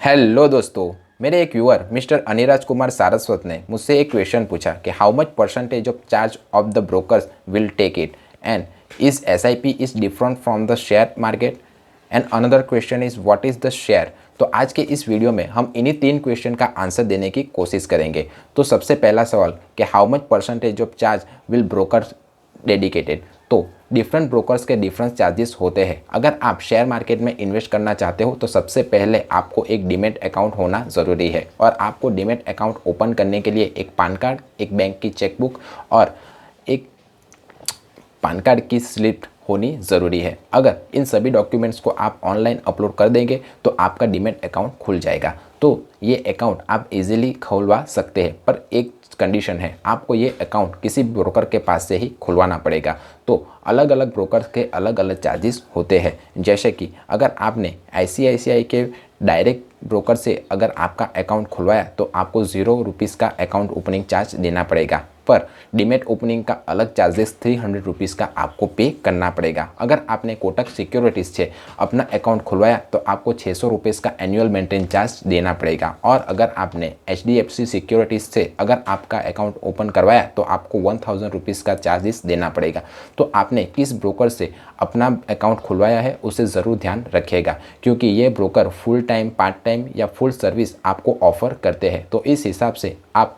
Hello दोस्तों, मेरे एक व्यूअर मिस्टर अनिराज कुमार सारस्वत ने मुझसे एक क्वेश्चन पूछा कि how much percentage of charge of the brokers will take it and is SIP is different from the share market and another question is what is the share. तो आज के इस video में हम इन्हीं 3 क्वेश्चन का आंसर देने की कोशिश करेंगे। तो सबसे पहला सवाल कि how much percentage of charge will brokers dedicated. तो डिफरेंट ब्रोकर्स के डिफरेंट चार्जेस होते हैं। अगर आप शेयर मार्केट में इन्वेस्ट करना चाहते हो तो सबसे पहले आपको एक डीमैट अकाउंट होना ज़रूरी है और आपको डीमैट अकाउंट ओपन करने के लिए एक पैन कार्ड, एक बैंक की चेकबुक और एक पैन कार्ड की स्लिप होनी ज़रूरी है। अगर इन सभी डॉक्यूमेंट्स को आप ऑनलाइन अपलोड कर देंगे तो आपका डीमैट अकाउंट खुल जाएगा। तो ये अकाउंट आप इजीली खुलवा सकते हैं, पर एक कंडीशन है, आपको ये अकाउंट किसी ब्रोकर के पास से ही खुलवाना पड़ेगा। तो अलग अलग ब्रोकर के अलग अलग चार्जेस होते हैं। जैसे कि अगर आपने आईसीआईसीआई के डायरेक्ट ब्रोकर से अगर आपका अकाउंट खुलवाया तो आपको ₹0 का अकाउंट ओपनिंग चार्ज देना पड़ेगा, पर डीमैट ओपनिंग का अलग चार्जेस ₹300 का आपको पे करना पड़ेगा। अगर आपने कोटक सिक्योरिटीज़ से अपना अकाउंट खुलवाया तो आपको ₹600 का एनुअल मेंटेन चार्ज देना पड़ेगा, और अगर आपने एचडीएफसी सिक्योरिटीज़ से अगर आपका अकाउंट ओपन करवाया तो आपको ₹1000 का चार्जेस देना पड़ेगा। तो आपने किस ब्रोकर से अपना अकाउंट खुलवाया है उसे ज़रूर ध्यान रखिएगा, क्योंकि ये broker full time, part time या फुल सर्विस आपको ऑफ़र करते हैं। तो इस हिसाब से आप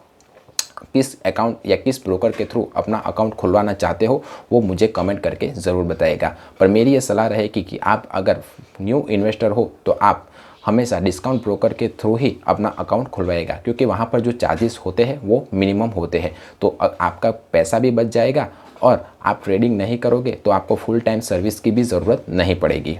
किस अकाउंट या किस ब्रोकर के थ्रू अपना अकाउंट खुलवाना चाहते हो वो मुझे कमेंट करके ज़रूर बताइएगा। पर मेरी ये सलाह रहेगी कि आप अगर न्यू इन्वेस्टर हो तो आप हमेशा डिस्काउंट ब्रोकर के थ्रू ही अपना अकाउंट खुलवाएगा, क्योंकि वहाँ पर जो चार्जेस होते हैं वो मिनिमम होते हैं। तो आपका पैसा भी बच जाएगा और आप ट्रेडिंग नहीं करोगे तो आपको फुल टाइम सर्विस की भी ज़रूरत नहीं पड़ेगी।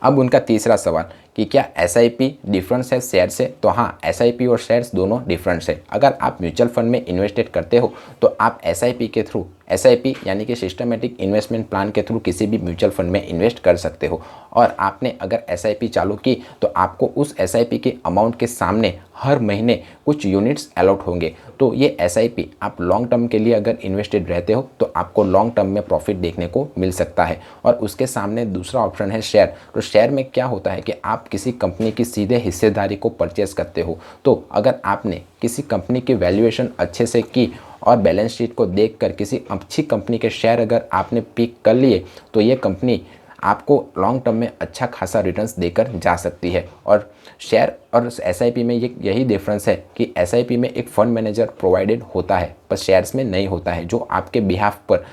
अब उनका तीसरा सवाल कि क्या एसआईपी डिफरेंस है शेयर से। तो हाँ, एसआईपी और शेयर्स दोनों डिफरेंस है। अगर आप म्यूचुअल फंड में इन्वेस्टेड करते हो तो आप एसआईपी के थ्रू, एसआईपी यानी कि सिस्टमेटिक इन्वेस्टमेंट प्लान के थ्रू किसी भी म्यूचुअल फंड में इन्वेस्ट कर सकते हो। और आपने अगर एसआईपी चालू की तो आपको उस एसआईपी के अमाउंट के सामने हर महीने कुछ यूनिट्स अलॉट होंगे। तो ये एसआईपी आप लॉन्ग टर्म के लिए अगर इन्वेस्टेड रहते हो तो आपको लॉन्ग टर्म में प्रॉफिट देखने को मिल सकता है। और उसके सामने दूसरा ऑप्शन है शेयर। तो शेयर में क्या होता है कि आप किसी कंपनी की सीधे हिस्सेदारी को परचेस करते हो। तो अगर आपने किसी कंपनी की वैल्यूएशन अच्छे से की और बैलेंस शीट को देखकर किसी अच्छी कंपनी के शेयर अगर आपने पिक कर लिए तो ये कंपनी आपको लॉन्ग टर्म में अच्छा खासा रिटर्न्स देकर जा सकती है। और शेयर और एसआईपी में ये यही डिफरेंस है कि एसआईपी में एक फंड मैनेजर प्रोवाइडेड होता है, पर शेयर्स में नहीं होता है, जो आपके बिहाफ पर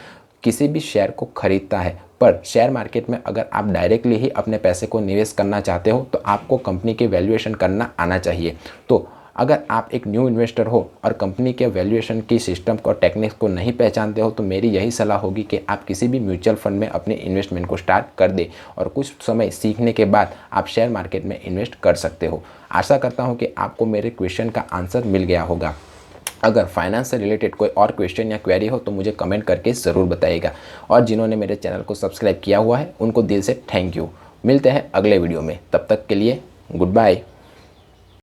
किसी भी शेयर को खरीदता है। पर शेयर मार्केट में अगर आप डायरेक्टली ही अपने पैसे को निवेश करना चाहते हो तो आपको कंपनी की वैल्यूएशन करना आना चाहिए। तो अगर आप एक न्यू इन्वेस्टर हो और कंपनी के वैल्यूएशन की सिस्टम और टेक्निक्स को नहीं पहचानते हो तो मेरी यही सलाह होगी कि आप किसी भी म्यूचुअल फंड में अपने इन्वेस्टमेंट को स्टार्ट कर दे और कुछ समय सीखने के बाद आप शेयर मार्केट में इन्वेस्ट कर सकते हो। आशा करता हूँ कि आपको मेरे क्वेश्चन का आंसर मिल गया होगा। अगर फाइनेंस से रिलेटेड कोई और क्वेश्चन या क्वेरी हो तो मुझे कमेंट करके ज़रूर बताइएगा। और जिन्होंने मेरे चैनल को सब्सक्राइब किया हुआ है उनको दिल से थैंक यू। मिलते हैं अगले वीडियो में, तब तक के लिए गुड बाय।